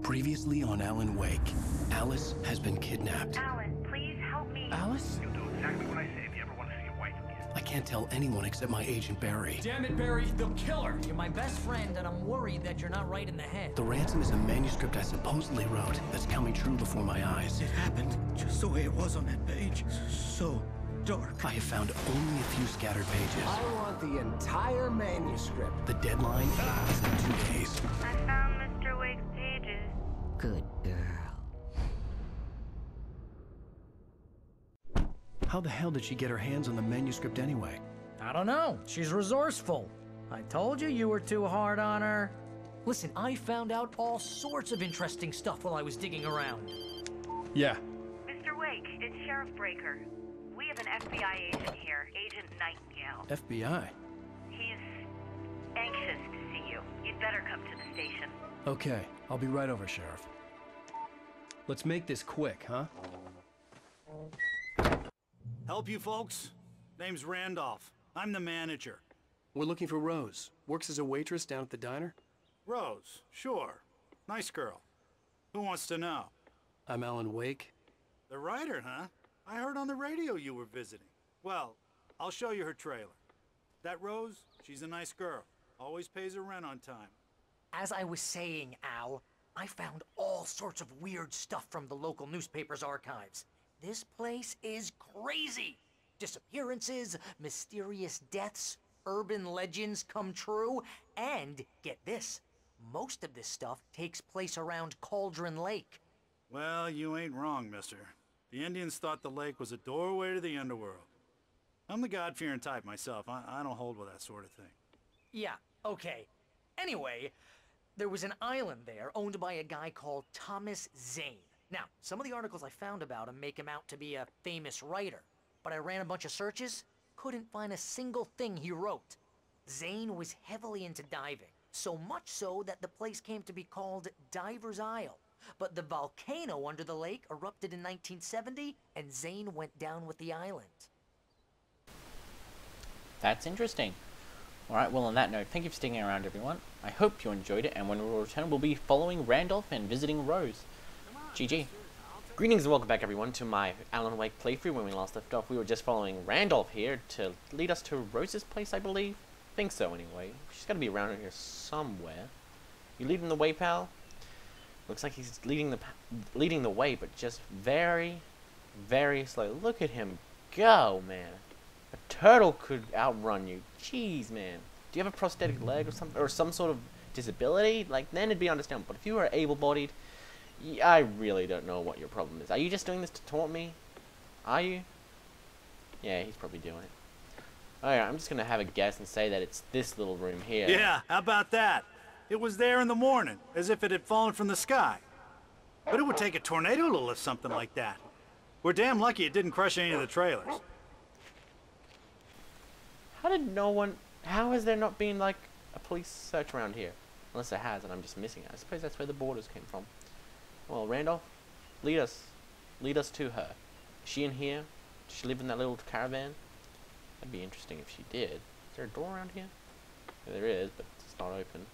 Previously on Alan Wake, Alice has been kidnapped. Alan, please help me. Alice? You'll do exactly what I say if you ever want to see your wife again. I can't tell anyone except my agent Barry. Damn it, Barry, they'll kill her. You're my best friend, and I'm worried that you're not right in the head. The ransom is a manuscript I supposedly wrote that's coming true before my eyes. It happened just the way it was on that page. So dark. I have found only a few scattered pages. I want the entire manuscript. The deadline is in 2 days. I found Mr. Wake's pages. Good girl. How the hell did she get her hands on the manuscript anyway? I don't know. She's resourceful. I told you were too hard on her. Listen, I found out all sorts of interesting stuff while I was digging around. Yeah. Mr. Wake, it's Sheriff Breaker. We have an FBI agent here, Agent Nightingale. FBI? He's anxious to see you. You'd better come to the station. Okay, I'll be right over, Sheriff. Let's make this quick, huh? Help you folks? Name's Randolph. I'm the manager. We're looking for Rose. Works as a waitress down at the diner. Rose, sure. Nice girl. Who wants to know? I'm Alan Wake. The writer, huh? I heard on the radio you were visiting. Well, I'll show you her trailer. That Rose, she's a nice girl. Always pays her rent on time. As I was saying, Al, I found all sorts of weird stuff from the local newspaper's archives. This place is crazy. Disappearances, mysterious deaths, urban legends come true, and get this, most of this stuff takes place around Cauldron Lake. Well, you ain't wrong, mister. The Indians thought the lake was a doorway to the underworld. I'm the God-fearing type myself. I don't hold with that sort of thing. Yeah, okay. Anyway, there was an island there owned by a guy called Thomas Zane. Now, some of the articles I found about him make him out to be a famous writer, but I ran a bunch of searches, couldn't find a single thing he wrote. Zane was heavily into diving, so much so that the place came to be called Diver's Isle. But the volcano under the lake erupted in 1970, and Zane went down with the island. That's interesting. Alright, well on that note, thank you for sticking around everyone. I hope you enjoyed it, and when we return, we'll be following Randolph and visiting Rose. GG. Greetings and welcome back everyone to my Alan Wake playthrough. When we last left off, we were just following Randolph here to lead us to Rose's place, I believe. Think so anyway. She's got to be around here somewhere. You leading the way, pal? Looks like he's leading the way, but just very, very slow. Look at him go, man. A turtle could outrun you. Jeez, man. Do you have a prosthetic leg or some sort of disability? Like, then it'd be understandable. But if you are able-bodied, I really don't know what your problem is. Are you just doing this to taunt me? Are you? Yeah, he's probably doing it. Alright, I'm just gonna have a guess and say that it's this little room here. Yeah, how about that? It was there in the morning, as if it had fallen from the sky. But it would take a tornado to lift something like that. We're damn lucky it didn't crush any of the trailers. How has there not been, like, a police search around here? Unless there has, and I'm just missing it. I suppose that's where the borders came from. Well, Randolph, lead us to her. Is she in here? Does she live in that little caravan? That'd be interesting if she did. Is there a door around here? Yeah, there is, but it's not open.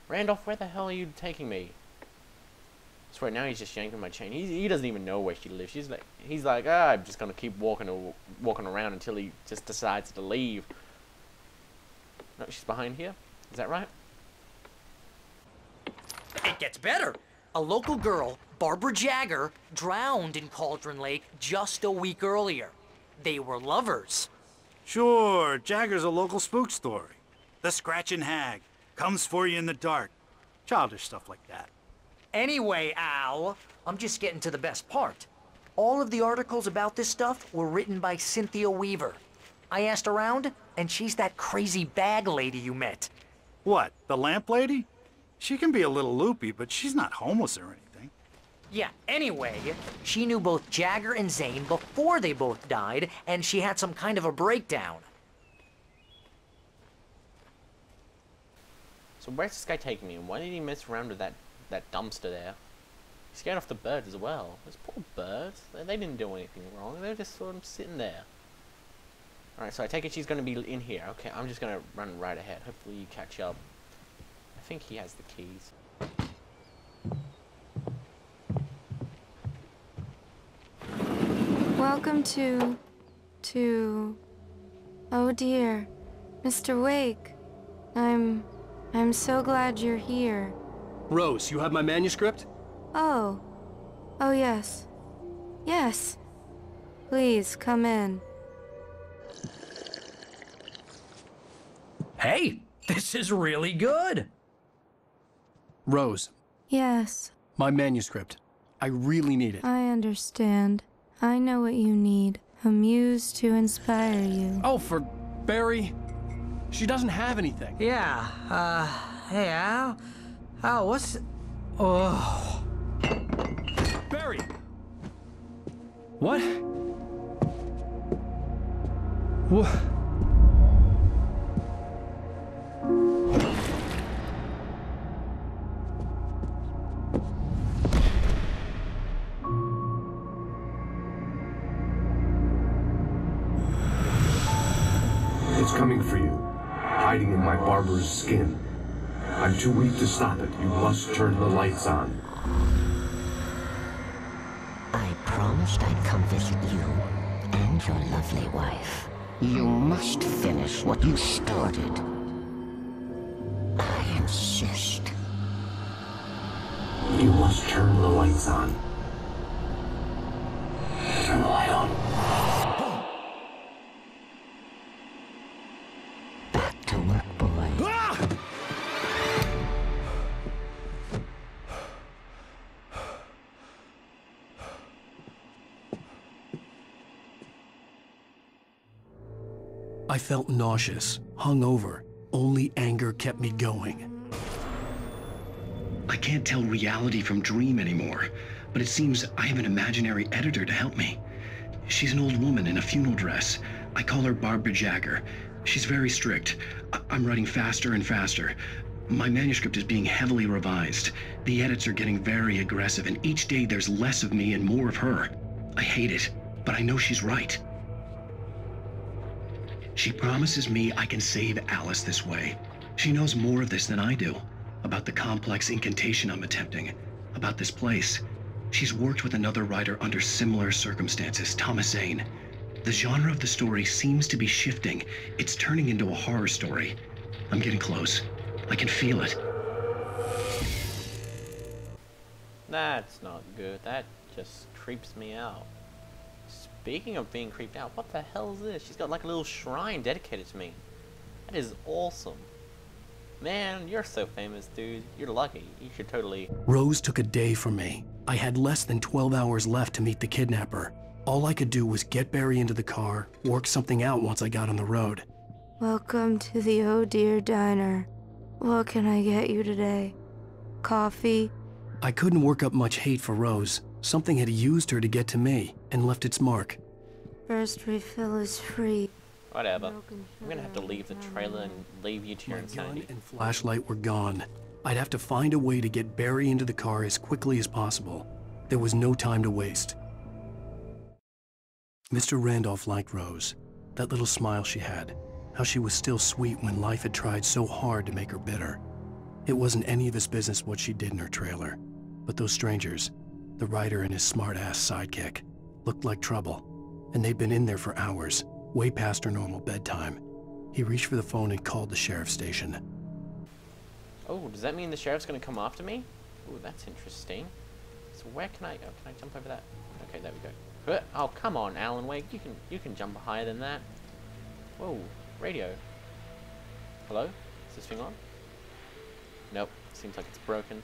Randolph, where the hell are you taking me? I swear, now he's just yanking my chain. He doesn't even know where she lives. He's like, I'm just gonna keep walking around until he just decides to leave. No, she's behind here. Is that right? It gets better. A local girl, Barbara Jagger, drowned in Cauldron Lake just a week earlier. They were lovers. Sure, Jagger's a local spook story. The Scratching Hag comes for you in the dark. Childish stuff like that. Anyway, Al, I'm just getting to the best part. All of the articles about this stuff were written by Cynthia Weaver. I asked around, and she's that crazy bag lady you met. What, the lamp lady? She can be a little loopy, but she's not homeless or anything. Yeah, anyway, she knew both Jagger and Zane before they both died, and she had some kind of a breakdown. So where's this guy taking me, and why did he mess around with that dumpster there? He scared off the birds as well. Those poor birds. They didn't do anything wrong. They were just sort of sitting there. Alright, so I take it she's going to be in here. Okay, I'm just going to run right ahead. Hopefully you catch up. I think he has the keys. Welcome to... Oh dear, Mr. Wake. I'm so glad you're here. Rose, you have my manuscript? Oh. Oh yes. Yes. Please, come in. Hey, this is really good. Rose, Yes, my manuscript. I really need it. I understand. I know what you need. A muse to inspire you. Oh, for Barry? She doesn't have anything. Yeah, hey, Al? Al, what's... Oh... Barry! What? What? It's coming for you, hiding in my barber's skin. I'm too weak to stop it. You must turn the lights on. I promised I'd come visit you and your lovely wife. You must finish what you started. I insist. You must turn the lights on. Turn the light on. Back to work, boy. I felt nauseous, hungover. Only anger kept me going. I can't tell reality from dream anymore, but it seems I have an imaginary editor to help me. She's an old woman in a funeral dress. I call her Barbara Jagger. She's very strict. I'm writing faster and faster. My manuscript is being heavily revised. The edits are getting very aggressive, and each day there's less of me and more of her. I hate it, but I know she's right. She promises me I can save Alice this way. She knows more of this than I do. About the complex incantation I'm attempting. About this place. She's worked with another writer under similar circumstances, Thomas Zane. The genre of the story seems to be shifting. It's turning into a horror story. I'm getting close. I can feel it. That's not good. That just creeps me out. Speaking of being creeped out, what the hell is this? She's got like a little shrine dedicated to me. That is awesome. Man, you're so famous, dude. You're lucky. You should totally... Rose took a day from me. I had less than 12 hours left to meet the kidnapper. All I could do was get Barry into the car, work something out once I got on the road. Welcome to the Oh Dear Diner. What can I get you today? Coffee? I couldn't work up much hate for Rose. Something had used her to get to me and left its mark. First refill is free. Whatever. I'm gonna have to leave the trailer and leave you to your insanity. My gun and flashlight were gone. I'd have to find a way to get Barry into the car as quickly as possible. There was no time to waste. Mr. Randolph liked Rose. That little smile she had. How she was still sweet when life had tried so hard to make her bitter. It wasn't any of his business what she did in her trailer. But those strangers, the writer and his smart-ass sidekick, looked like trouble. And they'd been in there for hours, way past her normal bedtime. He reached for the phone and called the sheriff's station. Oh, does that mean the sheriff's gonna come after me? Oh, that's interesting. So where can I jump over that? Okay, there we go. Oh, come on, Alan Wake. You can jump higher than that. Whoa, radio. Hello? Is this thing on? Nope. Seems like it's broken.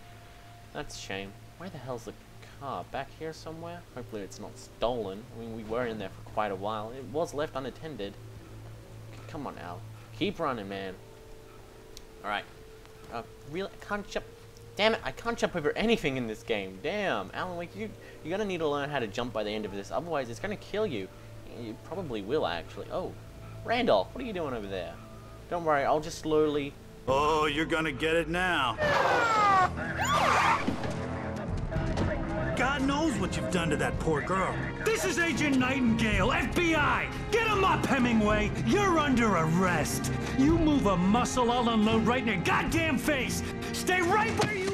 That's a shame. Where the hell's the car? Back here somewhere? Hopefully it's not stolen. I mean, we were in there for quite a while. It was left unattended. Come on, Al. Keep running, man. Alright. Really? I can't jump. Damn it, I can't jump over anything in this game. Damn. Alan Wake, you're gonna need to learn how to jump by the end of this. Otherwise, it's gonna kill you. You probably will, actually. Oh. Randolph, what are you doing over there? Don't worry, I'll just slowly... Oh, you're gonna get it now. God knows what you've done to that poor girl. This is Agent Nightingale, FBI! Get him up, Hemingway! You're under arrest! You move a muscle, I'll unload right in your goddamn face! Stay right where you